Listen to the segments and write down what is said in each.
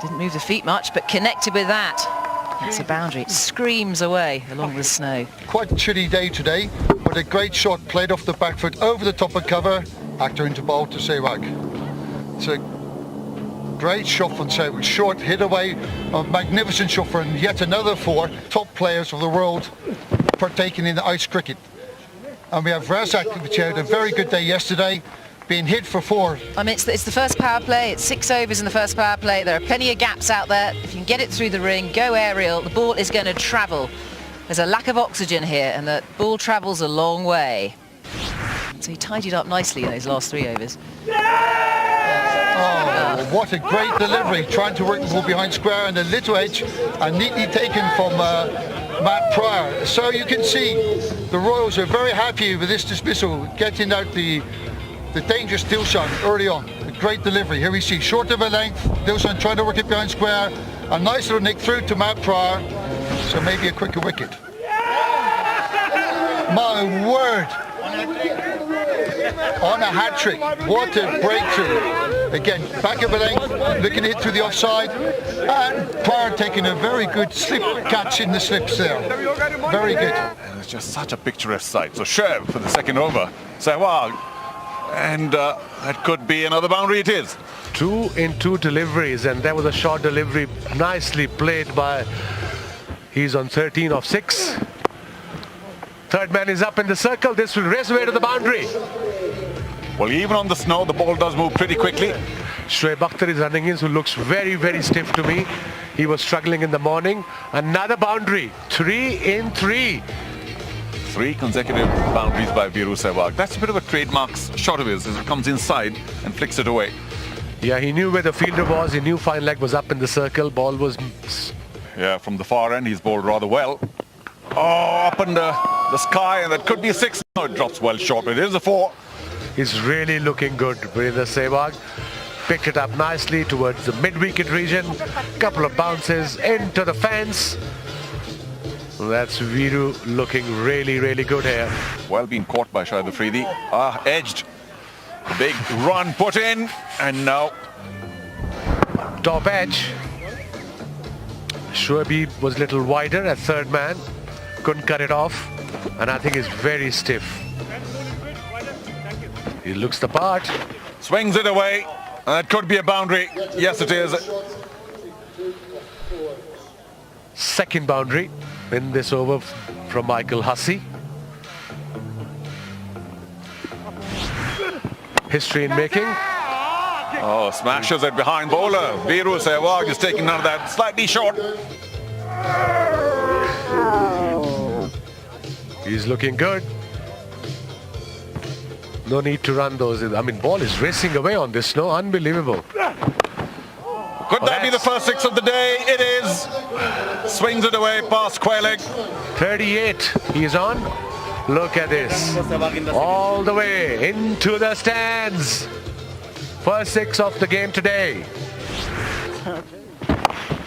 Didn't move the feet much, but connected with that. That's a boundary. It screams away along the snow. Quite a chilly day today, but a great shot played off the back foot over the top of cover. Akhter into ball to sehwag. It's a great shot from sehwag. Short hit away, a magnificent shot for yet another 4 top players of the world partaking in the ice cricket. And we have Razzaq, which had a very good day yesterday, being hit for 4. I mean, it's the first power play. It's 6 overs in the first power play. There are plenty of gaps out there. If you can get it through the ring, go aerial, the ball is going to travel. There's a lack of oxygen here, and the ball travels a long way. So he tidied up nicely in those last 3 overs. Oh, what a great delivery, trying to work the ball behind square and a little edge, and neatly taken from Matt Pryor. So you can see the Royals are very happy with this dismissal, getting out the dangerous Dilshan early on. A great delivery. Here we see short of a length, Dilshan trying to work it behind square, a nice little nick through to Matt Pryor, so maybe a quicker wicket. My word! On a hat-trick, what a breakthrough. Again, back of a length, looking to hit through the offside, and Pryor taking a very good slip catch in the slips there. Very good. And it's just such a picturesque sight. So Shoaib for the second over, sehwag, and that could be another boundary it is. 2 in 2 deliveries, and there was a short delivery nicely played by, he's on 13 of 6. Third man is up in the circle. This will race away to the boundary. Well, even on the snow, the ball does move pretty quickly. Shoaib Akhter is running in, who looks very, very stiff to me. He was struggling in the morning. Another boundary. 3 in 3. 3 consecutive boundaries by Viru Sehwag. That's a bit of a trademark shot of his as it comes inside and flicks it away. Yeah, he knew where the fielder was. He knew fine leg was up in the circle. Ball was... Yeah, from the far end, he's bowled rather well. Oh, up in the sky, and that could be a 6. No, it drops well short, but it is a 4. He's really looking good. Virantder Sehwag picked it up nicely towards the mid-wicket region. Couple of bounces into the fence. That's Viru looking really, really good here. Well being caught by Shoaib Afridi. Edged. Big run put in, and now top edge. Shoaib was a little wider at third man. Couldn't cut it off, and I think he's very stiff. He looks the part. Swings it away. That could be a boundary. Yes, it is. Second boundary in this over from Michael Hussey. History in making. Oh, smashes it behind bowler. Viru Sehwag is taking none of that. Slightly short. He's looking good. No need to run those. I mean, ball is racing away on this snow. Unbelievable. Could that be the first 6 of the day? It is. Swings it away past square leg. 38. He's on. Look at this. All the way into the stands. First 6 of the game today.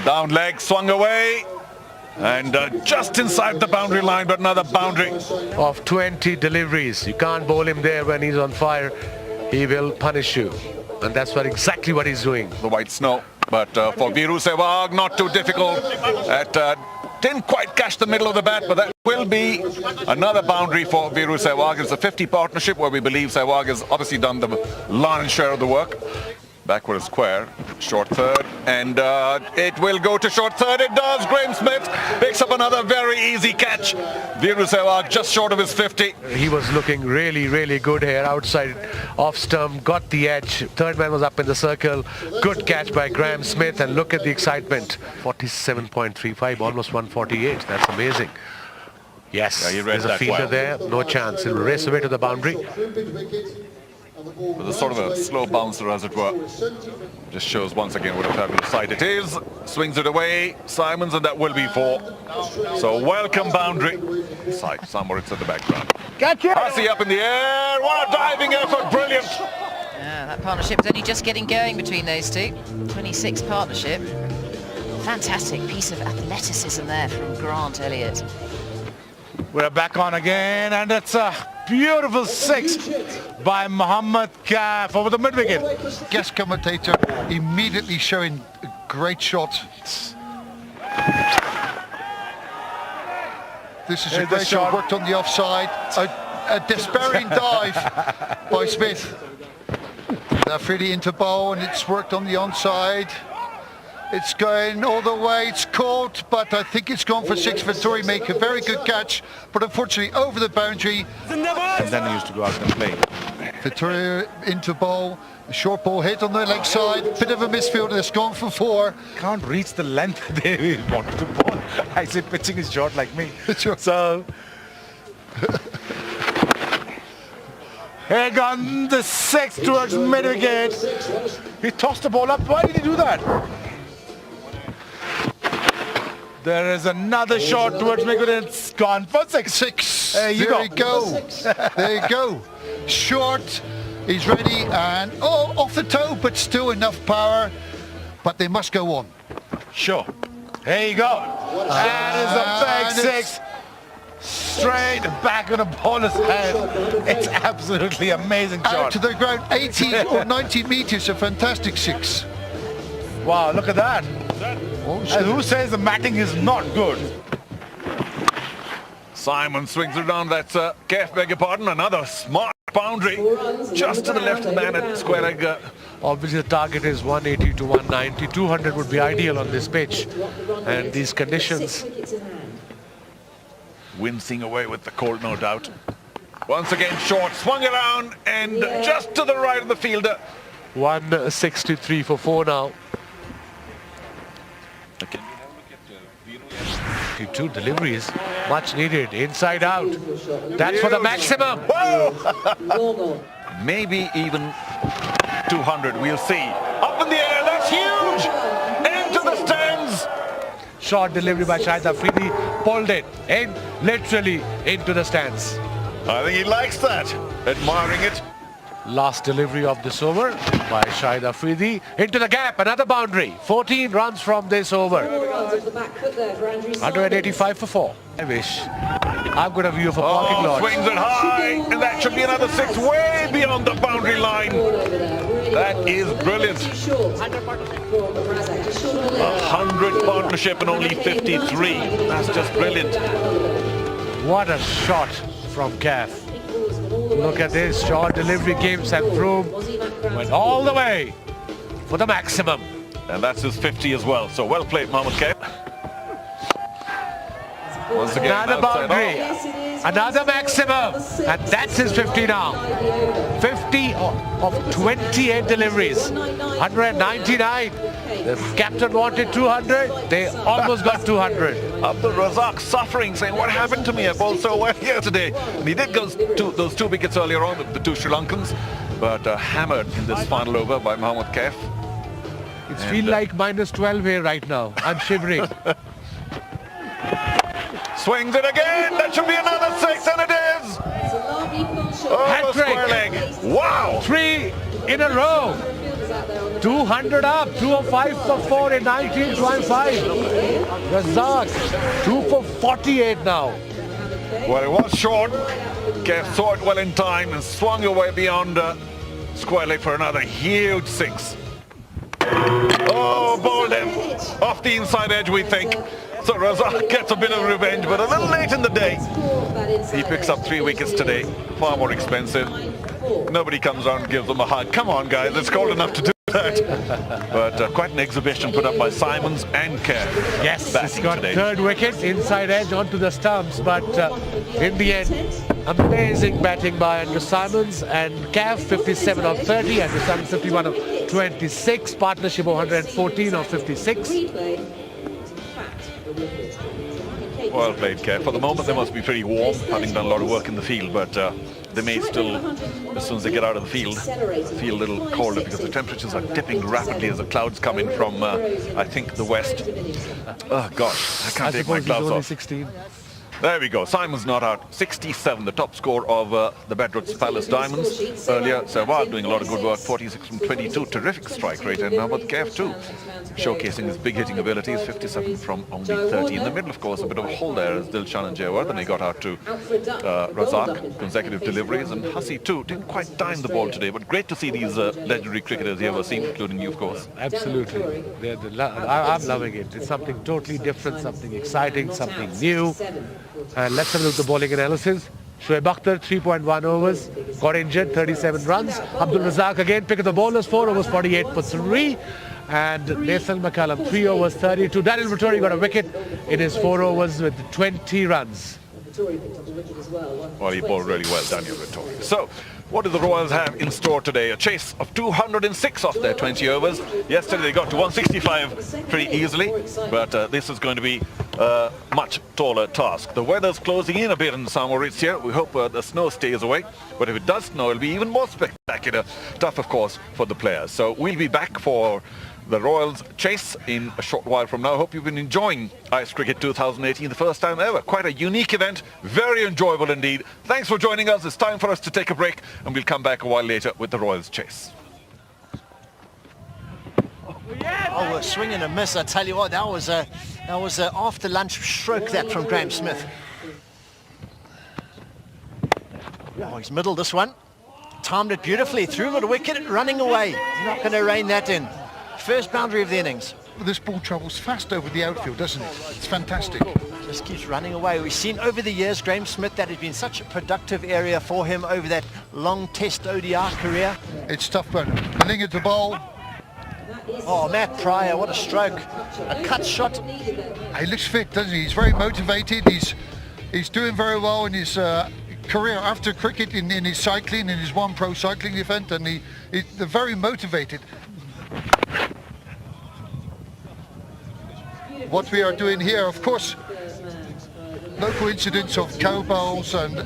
Down leg, swung away. And just inside the boundary line, but another boundary. Of 20 deliveries. You can't bowl him there when he's on fire. He will punish you. And that's exactly what he's doing. The white snow. But for Viru Sehwag, not too difficult. Didn't quite catch the middle of the bat, but that will be another boundary for Viru Sehwag. It's a 50 partnership where we believe Sehwag has obviously done the lion's share of the work. Backward square, short third, and it will go to short third. It does. Graham Smith picks up another very easy catch. Viru Sehwag just short of his 50. He was looking really, really good here outside off stump, got the edge. Third man was up in the circle. Good catch by Graham Smith, and look at the excitement. 47.35, almost 148. That's amazing. Yes, yeah, there's a fielder there. No chance. He'll race away to the boundary. With a sort of a slow bouncer, as it were. Just shows once again what a fabulous sight it is. Swings it away, Simons, and that will be 4. So welcome boundary. Sight somewhere, it's at the background. Gotcha! Hussey up in the air. What a diving effort! Brilliant. Yeah, that partnership was only just getting going between those two. 26 partnership. Fantastic piece of athleticism there from Grant Elliott. We're back on again, and it's a beautiful 6 by Mohammad Kaf over the mid-wicket. Guest commentator immediately showing great shot. This is a great shot, worked on the offside. A despairing dive by Smith. Afridi into bowl, and it's worked on the onside. It's going all the way, it's caught, but I think it's gone for 6. Vittori make a very good catch, but unfortunately over the boundary. And then he used to go out and play. Vittori into bowl, a short ball hit on the leg side, bit of a misfield, and it's gone for 4. Can't reach the length they wanted to bowl. I say pitching is short like me. Sure. So here gone the 6 towards mid-wicket. He tossed the ball up. Why did he do that? There is another shot towards mid-wicket. It's gone for 6. 6. There you go. There you go. Short. He's ready, and off the toe, but still enough power. But they must go on. Sure. There you go. That is a big 6. Straight back on a bowler's head. It's absolutely amazing shot. Out to the ground, 80 or 90 meters, a fantastic 6. Wow, look at that. And who says the matting is not good? Simon swings it around. That's Kef, beg your pardon. Another smart boundary just to the left of the man at square leg. Obviously the target is 180 to 190. 200 would be ideal on this pitch and these conditions. Wincing away with the cold, no doubt. Once again short, swung around and just to the right of the fielder. 163 for 4 now. Okay. 2 deliveries, much needed, inside out. That's for the maximum. Whoa! Maybe even 200, we'll see. Up in the air, that's huge! Into the stands! Short delivery by Shoaib Afridi, pulled it in, literally into the stands. I think he likes that, admiring it. Last delivery of this over by Shoaib Afridi, into the gap, another boundary. 14 runs from this over. 185 for 4. I wish I've got a view of a parking lot. Swings it high, and that should be another 6 way beyond the boundary line. That is brilliant. 100 partnership and only 53. That's just brilliant. What a shot from Kef. Look at this, short delivery came and through, went all the way for the maximum. And that's his 50 as well. So well played, Mohammad Kef. Once again, another boundary, another maximum, and that's his 50 now. 50 of 28 deliveries, 199. The captain wanted 200, they almost got 200. Abdul Razzaq suffering, saying, what happened to me? I bowled so well here today. And he did those 2 wickets earlier on with the 2 Sri Lankans, but hammered in this final over by Mohammad Kef. It's feel like minus 12 here right now. I'm shivering. Swings it again. That should be another 6, and it is. Oh, square leg. Wow. 3 in a row. 200 up, 205 for 4 in 19.5. Razzaq, 2 for 48 now. Well, it was short. Kef saw it well in time and swung away beyond square leg for another huge 6. Oh, bowled him off the inside edge, we think. So Razzaq gets a bit of revenge, but a little late in the day. He picks up 3 wickets today, far more expensive. Nobody comes around and gives them a hug. Come on, guys, it's cold enough to do that. But quite an exhibition put up by Simons and Kef. Yes, it's got today. 3rd wicket, inside edge onto the stumps, but in the end, amazing batting by Andrew Simons and Kef, 57 of 30, Andrew Simons 51 of 26, partnership of 114 of 56. Well played, Kef. For the moment, they must be pretty warm, having done a lot of work in the field, but they may still, as soon as they get out of the field, feel a little colder because the temperatures are dipping rapidly as the clouds come in from, I think, the west. Oh, gosh, I can't take my gloves off. 16. There we go. Simon's not out. 67, the top score of the Bedroots Palace Diamonds. Earlier, Sehwag doing a lot of good work. 46 from 22. Terrific strike rate. And Mohammad Kaif too, showcasing his big hitting abilities. 57 from only 30. In the middle, of course, a bit of a hole there as Dilshan and Jayawardene. They got out to Razzaq. Consecutive deliveries. And Hussey too. Didn't quite time the ball today. But great to see these legendary cricketers here, Wasim, including you, of course. Absolutely. I'm loving it. It's something totally different, something exciting, something new. And let's have a look at the bowling analysis. Shoaib Akhter, 3.1 overs, got injured, 37 runs. Abdul Razzaq again, pick of the bowlers, 4 overs, 48 for 3. And Nathan McCallum, 3 overs, 32. Daniel Vettori got a wicket in his 4 overs with 20 runs. Well, he bowled really well, Daniel Vettori. So, what do the Royals have in store today? A chase of 206 off their 20 overs. Yesterday they got to 165 pretty easily, but this is going to be a much taller task. The weather's closing in a bit in St. Moritz here. We hope the snow stays away, but if it does snow, it'll be even more spectacular. Tough, of course, for the players. So we'll be back for the Royals chase in a short while from now. Hope you've been enjoying Ice Cricket 2018, the first time ever. Quite a unique event, very enjoyable indeed. Thanks for joining us. It's time for us to take a break, and we'll come back a while later with the Royals chase. Oh, a swing and a miss. I tell you what, that was a after lunch stroke that from Graham Smith. Oh, he's middled this one. Timed it beautifully, threw it a wicket, running away. He's not going to rein that in. First boundary of the innings. This ball travels fast over the outfield, doesn't it? It's fantastic. Just keeps running away. We've seen over the years, Graham Smith, that has been such a productive area for him over that long test ODI career. It's tough, but Malinga to bowl. Oh, Matt Pryor, what a stroke. A cut shot. He looks fit, doesn't he? He's very motivated. He's doing very well in his career after cricket, in his cycling, in his one pro cycling event, and they're very motivated. What we are doing here, of course, no coincidence of cowbells and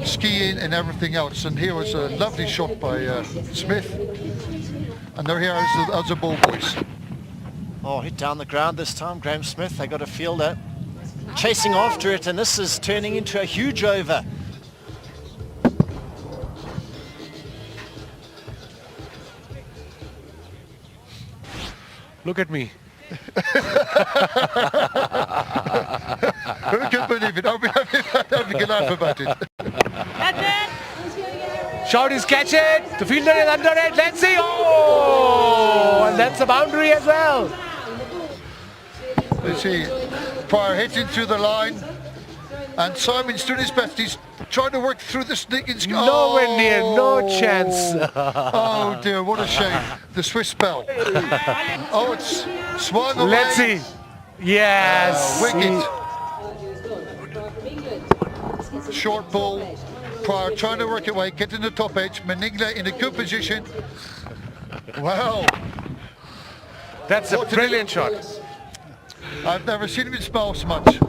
skiing and everything else. And here was a lovely shot by Smith. And they're here as the ball boys. Oh, hit down the ground this time, Graham Smith. They got a fielder chasing after it, and this is turning into a huge over. Look at me. Who can believe it? I'll be having a laugh about it. Shout is catch it. The fielder is under it. Let's see. Oh! And that's a boundary as well. Let's see. Pryor hitting through the line. And Simon's doing his best. He's trying to work through the sneaking. Nowhere near. No chance. Oh dear, what a shame. The Swiss spell. Oh, it's swung away. Let's see. Yes. Wicket. Short ball. Pryor trying to work away, getting the top edge. Maningla in a good position. Wow. That's a brilliant shot. I've never seen him smile so much.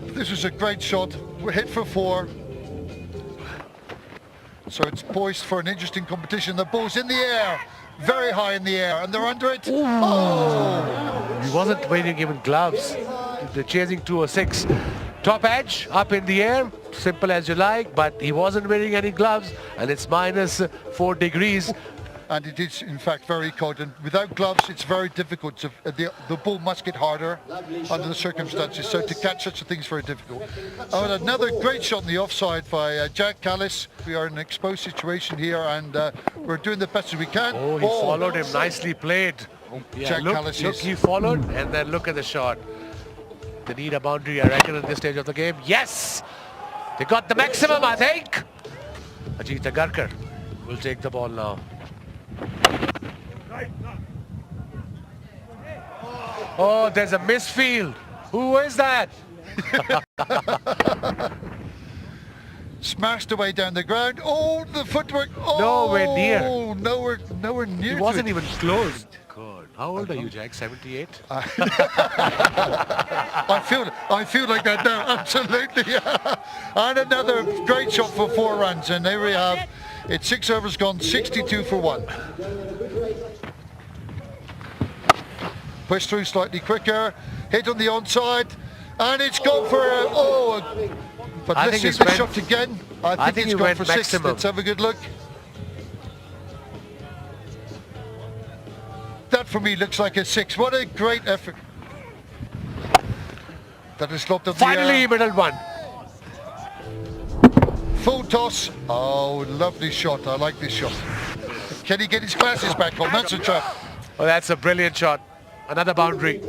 This was a great shot. We're hit for 4. So it's poised for an interesting competition. The ball's in the air, very high in the air, and they're under it. Ooh. Oh! He wasn't wearing even gloves. They're chasing 206. Top edge, up in the air, simple as you like, but he wasn't wearing any gloves, and it's minus 4 degrees. And it is, in fact, very cold. And without gloves, it's very difficult. The ball must get harder under the circumstances. So to catch such a thing is very difficult. Oh, and another great shot in the offside by Jack Callis. We are in an exposed situation here, and we're doing the best as we can. Oh, he followed him. Nicely played. Yeah, Jack Callis, look, he followed, and then look at the shot. They need a boundary, I reckon, at this stage of the game. Yes! They got the maximum, I think. Ajit Agarkar will take the ball now. Oh, there's a misfield. Who is that? Smashed away down the ground. Oh, the footwork. Oh, nowhere near. Nowhere near. He wasn't even close. God, how old are you, Jack? 78? I feel like that now. Absolutely. And another great shot for 4 runs, and there we have. It's 6 overs gone, 62 for 1. Push through slightly quicker. Hit on the onside. And it's gone for but I let's think see it's the shot again. I think it's gone went for 6. maximum. Let's have a good look. That for me looks like a 6. What a great effort. That is lobbed up Finally, middle one. full toss. Oh, lovely shot. I like this shot. Can he get his glasses back on? That's a trap. Oh, that's a brilliant shot. Another boundary.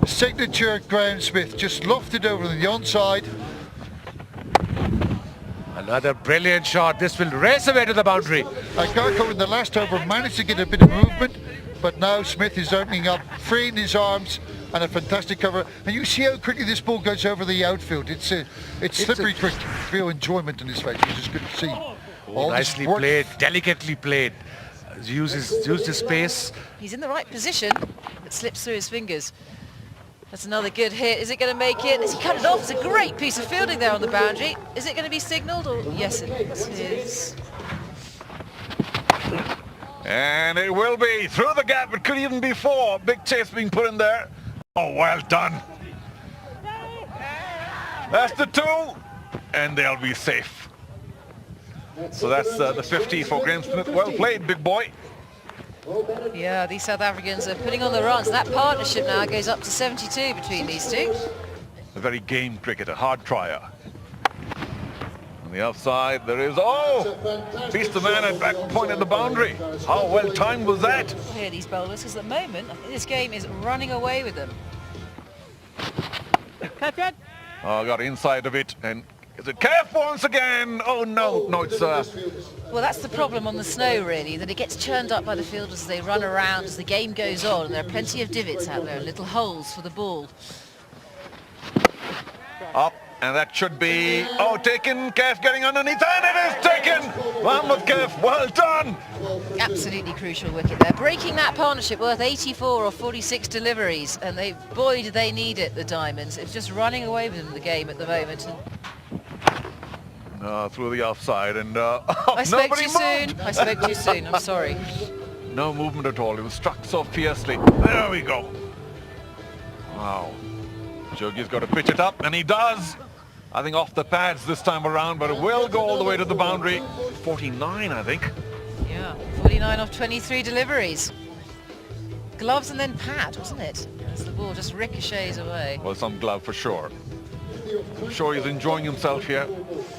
Signature Graham Smith, just lofted over the onside. Another brilliant shot. This will race away to the boundary. Garko in the last over managed to get a bit of movement, but now Smith is opening up, freeing his arms, and a fantastic cover. And you see how quickly this ball goes over the outfield. It's slippery quick. Real enjoyment in his face, which is good to see. All this Nicely work. played, delicately played. Used his space. He's in the right position. It slips through his fingers. That's another good hit. Is it going to make it? Is he cut it off? It's a great piece of fielding there on the boundary. Is it going to be signalled? Or yes, it is. And it will be through the gap. It could even be 4. Big chase being put in there. Oh, well done. That's the 2. And they'll be safe. So that's the 50 for Graham Smith. Well played, big boy. Yeah, these South Africans are putting on the runs. That partnership now goes up to 72 between these two. A very game cricketer, hard trier. On the outside, there is, beats the man at back point at the boundary. How well timed was that? Here, these bowlers, because at the moment, I think this game is running away with them. Oh, got inside of it, and is it Kef once again? Oh no, it's Well, that's the problem on the snow, really, that it gets churned up by the fielders as they run around as the game goes on, and there are plenty of divots out there, little holes for the ball. up, and that should be, taken, Kef getting underneath, and it is taken! Mohammed Kef, well done! Absolutely crucial wicket there. Breaking that partnership worth 84 or 46 deliveries, and boy, do they need it, the Diamonds. It's just running away with them in the game at the moment. Through the offside, and I spoke nobody too soon. moved. I spoke too soon. I'm sorry. No movement at all. It was struck so fiercely. There we go. Wow. Jogi's got to pitch it up, and he does. I think off the pads this time around, but it will go all the way to the boundary. 49, I think. Yeah, 49 off 23 deliveries. Gloves and then pad, wasn't it? As the ball just ricochets away. Well, some glove for sure. I'm sure he's enjoying himself here.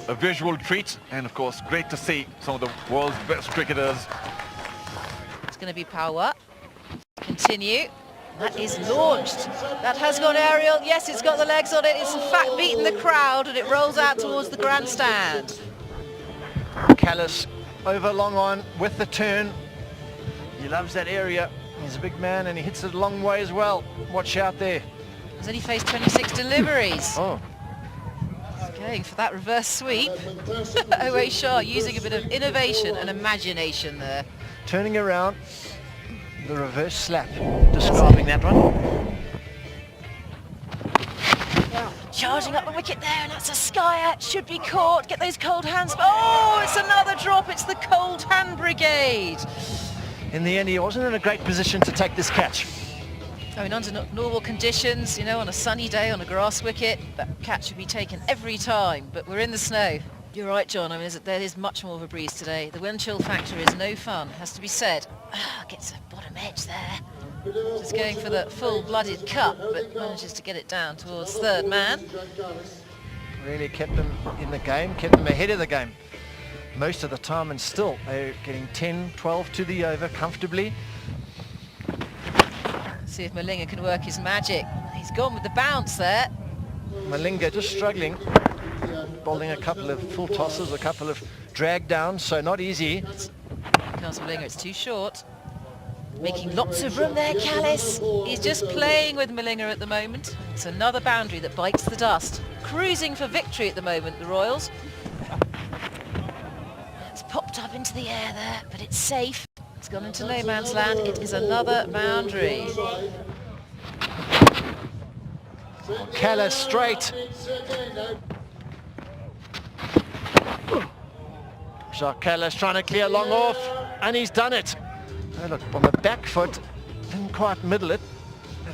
A visual treat, and of course, great to see some of the world's best cricketers. It's going to be power. Continue. That is launched. That has gone aerial. Yes, it's got the legs on it. It's in fact beaten the crowd, and it rolls out towards the grandstand. Callis over long on with the turn. He loves that area. He's a big man and he hits it a long way as well. Watch out there. He's only faced 26 deliveries. Oh, Going for that reverse sweep. Owe Shah using a bit of innovation and imagination there. turning around. The reverse slap, describing that one. Charging up the wicket there, and that's a skyer. Should be caught. Get those cold hands. Oh, it's another drop. It's the cold hand brigade. In the end, he wasn't in a great position to take this catch. I mean, under normal conditions, you know, on a sunny day on a grass wicket, that catch should be taken every time, but we're in the snow. You're right, John. I mean, there is much more of a breeze today. The wind chill factor is no fun, has to be said. Gets a bottom edge there. Just going for the full-blooded cut, but manages to get it down towards third man. Really kept them in the game, kept them ahead of the game most of the time, and still they're getting 10, 12 to the over comfortably. See if Malinga can work his magic. He's gone with the bounce there. Malinga just struggling, bowling a couple of full tosses, a couple of drag downs, so not easy. Comes Malinga, it's too short. Making lots of room there, Callis. He's just playing with Malinga at the moment. It's another boundary that bites the dust. Cruising for victory at the moment, the Royals. It's popped up into the air there, but it's safe. It's gone into no man's land. It is another boundary. Callis straight. Jacques Callis trying to clear long off, and he's done it. Oh, look, on the back foot, didn't quite middle it.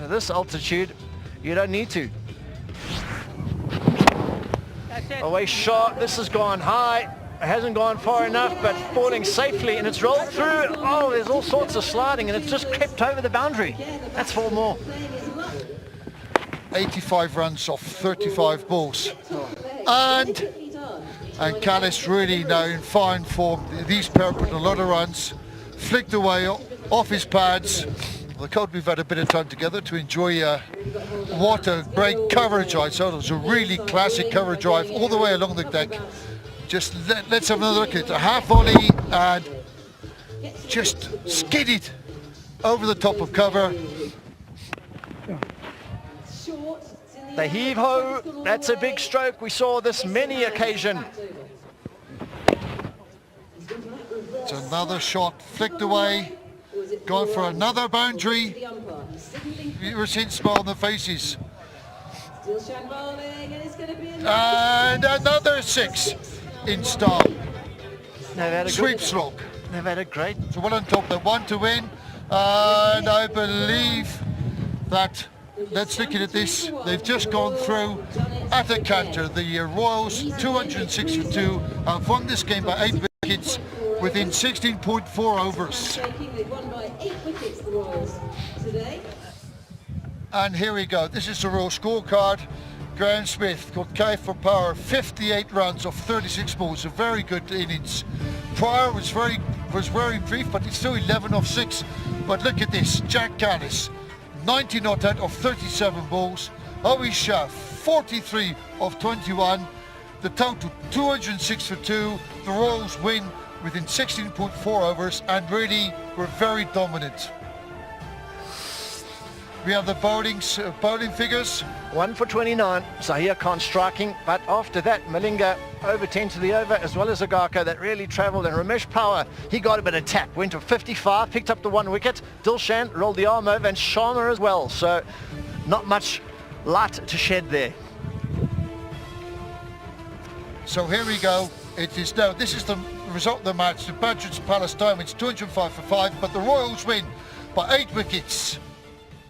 At this altitude, you don't need to. Away shot. This has gone high. It hasn't gone far enough, but falling safely, and it's rolled through. Oh, there's all sorts of sliding, and it's just crept over the boundary. That's 4 more. 85 runs off 35 balls. And Callis really now in fine form. These pair put a lot of runs, flicked away off his pads. The coach, we've had a bit of time together to enjoy what a great cover drive. So it was a really classic cover drive all the way along the deck. Just let's have another look at it. A half volley and just skidded over the top of cover. The heave-ho, that's a big stroke. We saw this many occasion. It's another shot, flicked away, going for another boundary. You were seeing smile on the faces. And another 6 in style. Sweep stroke. They've had a great... So well on top, they want to win. And I believe that, let's look at this, they've just gone through at a canter. The Royals, 206 for 2, have won this game by 8 wickets within 16.4 overs. And here we go, this is the Royal scorecard. Graham Smith got K for power, 58 runs off 36 balls, a very good innings. Pryor was very brief, but it's still 11 off 6. But look at this, Jack Callis, 90 not out of 37 balls. Howie Shah, 43 of 21. The total 206 for 2. The Royals win within 16.4 overs and really were very dominant. We have the bowling figures. 1 for 29, Zahir Khan striking, but after that Malinga over 10 to the over, as well as Agako that really travelled, and Ramesh Power, he got a bit of tap, went to 55, picked up the 1 wicket. Dilshan rolled the arm over, and Sharma as well, so not much light to shed there. So here we go. It is now, this is the result of the match. The Badger's Palace Diamonds 205 for 5, but the Royals win by 8 wickets.